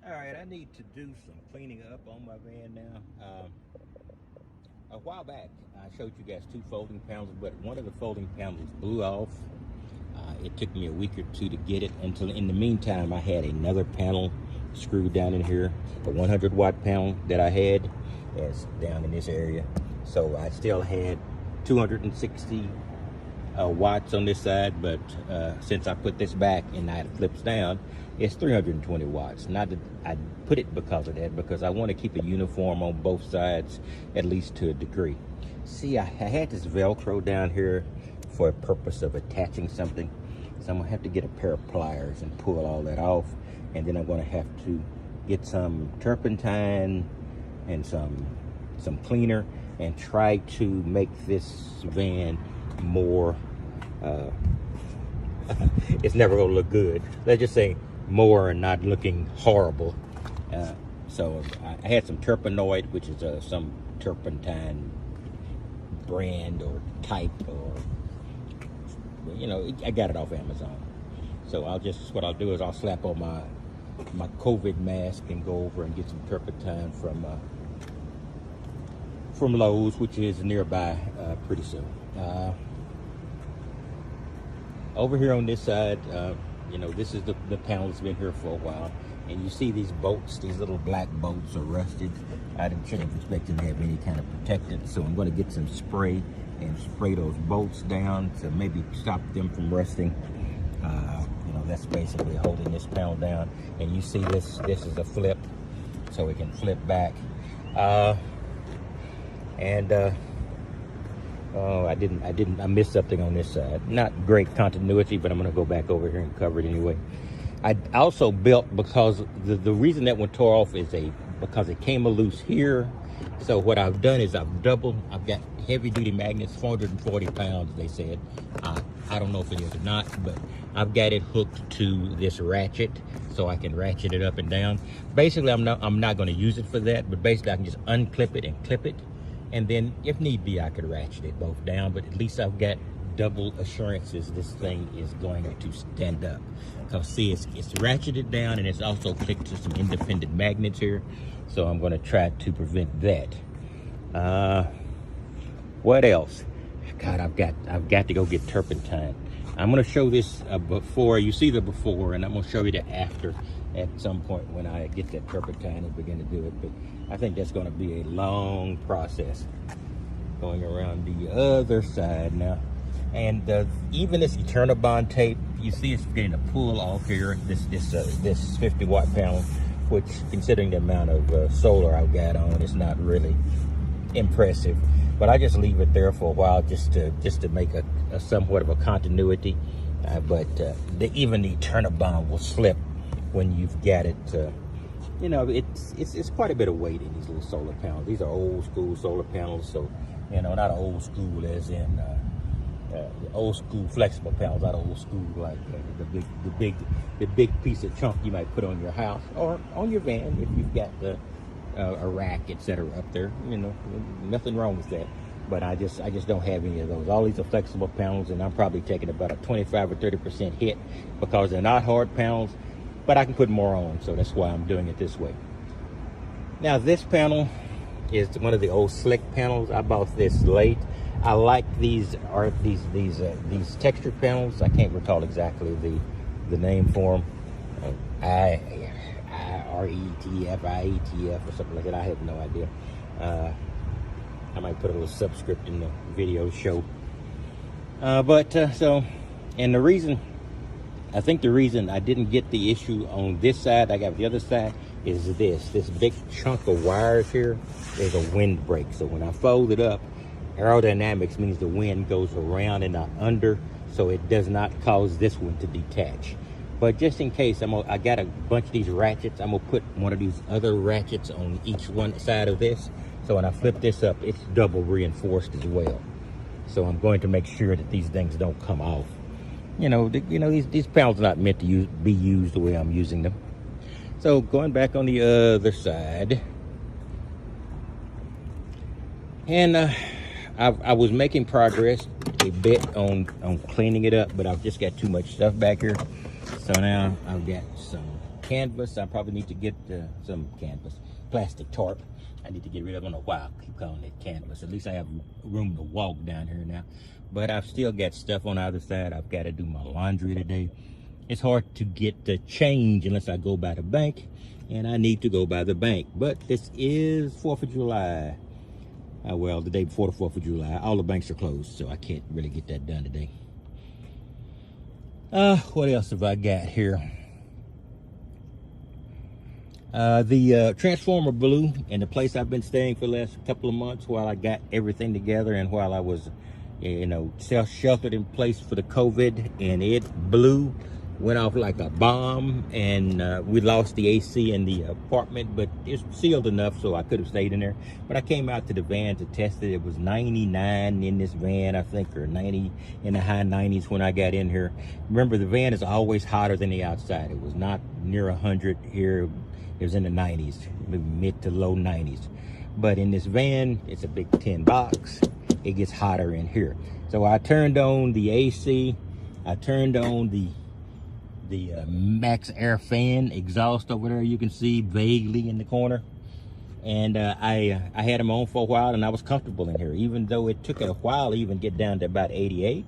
All right, I need to do some cleaning up on my van now. A while back, I showed you guys two folding panels, but one of the folding panels blew off. It took me a week or two to get it until in the meantime, I had another panel screwed down in here, a 100-watt panel that I had that's down in this area. So I still had 260 watts on this side, but since I put this back and now it flips down, it's 320 watts. Not that I put it because of that, because I want to keep it uniform on both sides, at least to a degree. See, I had this Velcro down here for a purpose of attaching something. So I'm gonna have to get a pair of pliers and pull all that off. And then I'm gonna have to get some turpentine and some cleaner and try to make this van more, it's never gonna look good. Let's just say more and not looking horrible. So I had some Turpenoid, which is some turpentine brand or type, or I got it off Amazon. So what I'll do is I'll slap on my COVID mask and go over and get some turpentine from Lowe's, which is nearby, pretty soon. Over here on this side, this is the panel that's been here for a while, and you see these bolts, these little black bolts are rusted. I shouldn't expect them to have any kind of protectant, so I'm going to get some spray and spray those bolts down to maybe stop them from rusting. That's basically holding this panel down. And you see this is a flip, so it can flip back. I missed something on this side. Not great continuity, but I'm gonna go back over here and cover it anyway. I also built, because the reason that one tore off is because it came loose here. So what I've done is I've got heavy duty magnets, 440 pounds, they said. I don't know if it is or not, but I've got it hooked to this ratchet so I can ratchet it up and down. Basically, I'm not gonna use it for that, but basically I can just unclip it and clip it. And then if need be, I could ratchet it both down, but at least I've got double assurances this thing is going to stand up. Because see, it's ratcheted down, and it's also clipped to some independent magnets here. So I'm gonna try to prevent that. What else? God, I've got to go get turpentine. I'm gonna show this before. You see the before, and I'm gonna show you the after at some point when I get that turpentine and begin to do it. But I think that's gonna be a long process. Going around the other side now. And even this Eternabond tape, you see it's beginning to pull off here, this 50-watt panel, which, considering the amount of solar I've got on, it's not really impressive. But I just leave it there for a while just to make a somewhat of a continuity. But even the Eternabond will slip when you've got it. It's quite a bit of weight in these little solar panels. These are old school solar panels, so not old school as in old school flexible panels, not old school like the big piece of chunk you might put on your house or on your van if you've got a rack, etc. up there. Nothing wrong with that. But I just don't have any of those. All these are flexible panels, and I'm probably taking about a 25 or 30% hit because they're not hard panels, but I can put more on, so that's why I'm doing it this way. Now this panel is one of the old slick panels. I bought this late. I like these texture panels. I can't recall exactly the name for them. RETF, IETF, or something like that. I have no idea. I might put a little subscript in the video show. And the reason I didn't get the issue on this side, I got the other side, is this big chunk of wires here is a windbreak. So when I fold it up, aerodynamics means the wind goes around and not under, so it does not cause this one to detach. But just in case, I got a bunch of these ratchets. I'm gonna put one of these other ratchets on each one side of this. So when I flip this up, it's double reinforced as well. So I'm going to make sure that these things don't come off. These panels are not meant to be used the way I'm using them. So going back on the other side, and I was making progress a bit on cleaning it up, but I've just got too much stuff back here. So now I've got some canvas. I probably need to get some canvas, plastic tarp. I need to get rid of. I don't know why I keep calling it canvas. At least I have room to walk down here now. But I've still got stuff on either side. I've got to do my laundry today. It's hard to get the change unless I go by the bank, and I need to go by the bank. But this is 4th of July. Well, the day before the 4th of July. All the banks are closed, so I can't really get that done today. What else have I got here? The Transformer Blue in the place I've been staying for the last couple of months while I got everything together and while I was, sheltered in place for the COVID, and it blew, went off like a bomb, and we lost the AC in the apartment, but it's sealed enough so I could have stayed in there. But I came out to the van to test it. It was 99 in this van, I think, or 90 in the high 90s when I got in here. Remember, the van is always hotter than the outside. It was not near 100 here. It was in the 90s, mid to low 90s. But in this van, it's a big tin box. It gets hotter in here. So I turned on the AC. I turned on the max air fan exhaust over there, you can see vaguely in the corner, and I had them on for a while, and I was comfortable in here, even though it took a while to even get down to about 88.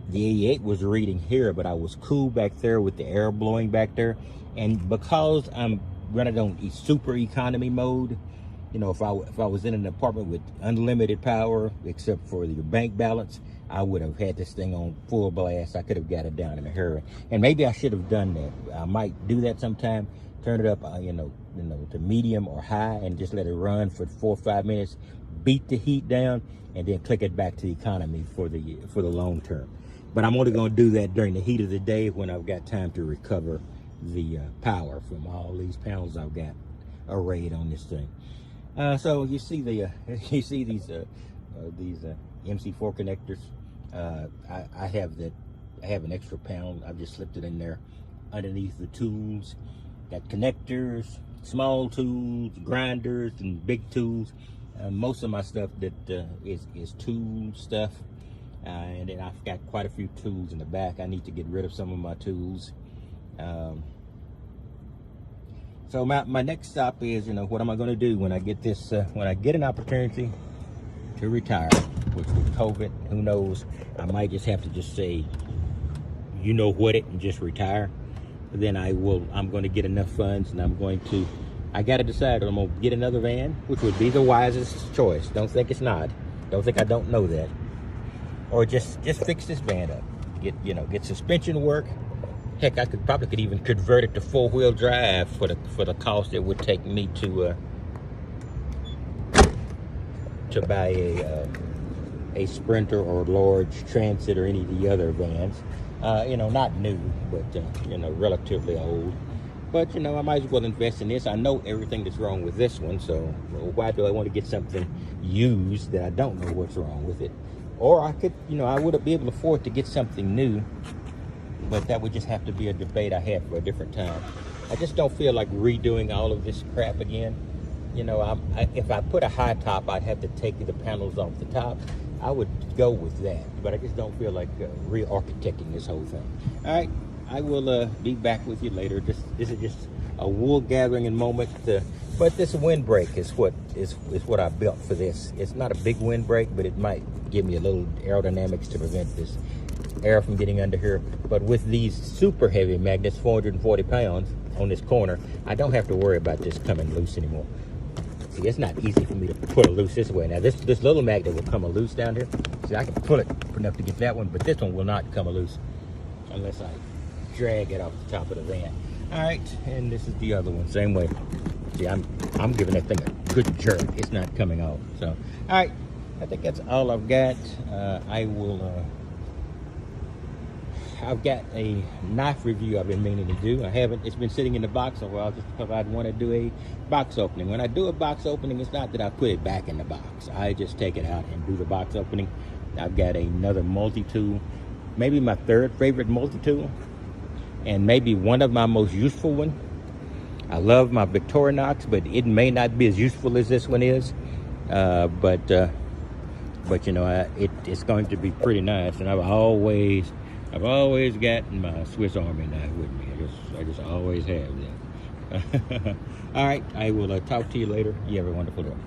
The 88 was reading here, but I was cool back there with the air blowing back there. And because I'm running on super economy mode, if I was in an apartment with unlimited power except for the bank balance, I would have had this thing on full blast. I could have got it down in a hurry. And maybe I should have done that. I might do that sometime. Turn it up, to medium or high, and just let it run for 4 or 5 minutes. Beat the heat down, and then click it back to economy for the long term. But I'm only going to do that during the heat of the day when I've got time to recover the power from all these panels I've got arrayed on this thing. So you see these MC4 connectors. I have an extra panel. I've just slipped it in there underneath the tools. Got connectors, small tools, grinders, and big tools. Most of my stuff that is tool stuff, and then I've got quite a few tools in the back. I need to get rid of some of my tools. So my next stop is, what am I going to do when I get this, when I get an opportunity to retire, which with COVID, who knows, I might just have to just say, and just retire. But then I'm going to get enough funds, and I got to decide, I'm going to get another van, which would be the wisest choice. Don't think it's not. Don't think I don't know that. Or just fix this van up. Get suspension work. Heck, I could even convert it to 4-wheel drive for the cost it would take me to buy a Sprinter or large Transit or any of the other vans. Not new, but relatively old. But I might as well invest in this. I know everything that's wrong with this one, so why do I want to get something used that I don't know what's wrong with it? Or I could, I would be able to afford to get something new. But that would just have to be a debate I have for a different time. I just don't feel like redoing all of this crap again. If I put a high top, I'd have to take the panels off the top. I would go with that, but I just don't feel like re-architecting this whole thing. All right, I will be back with you later. This is just a wool gathering moment. But this windbreak is what I built for this. It's not a big windbreak, but it might give me a little aerodynamics to prevent this air from getting under here. But with these super heavy magnets, 440 pounds on this corner, I don't have to worry about this coming loose anymore. See, it's not easy for me to pull it loose this way. Now this little magnet will come loose down here. See, I can pull it enough to get that one, but this one will not come loose unless I drag it off the top of the van. All right, and this is the other one, same way. See, I'm giving that thing a good jerk. It's not coming off. So, all right, I think that's all I've got. I've got a knife review I've been meaning to do. I haven't. It's been sitting in the box a while just because I'd want to do a box opening. When I do a box opening, it's not that I put it back in the box. I just take it out and do the box opening. I've got another multi-tool, maybe my third favorite multi-tool, and maybe one of my most useful one. I love my Victorinox, but it may not be as useful as this one is. But it's going to be pretty nice, and I've always gotten my Swiss Army knife with me. I just always have that. All right, I will talk to you later. You have a wonderful day.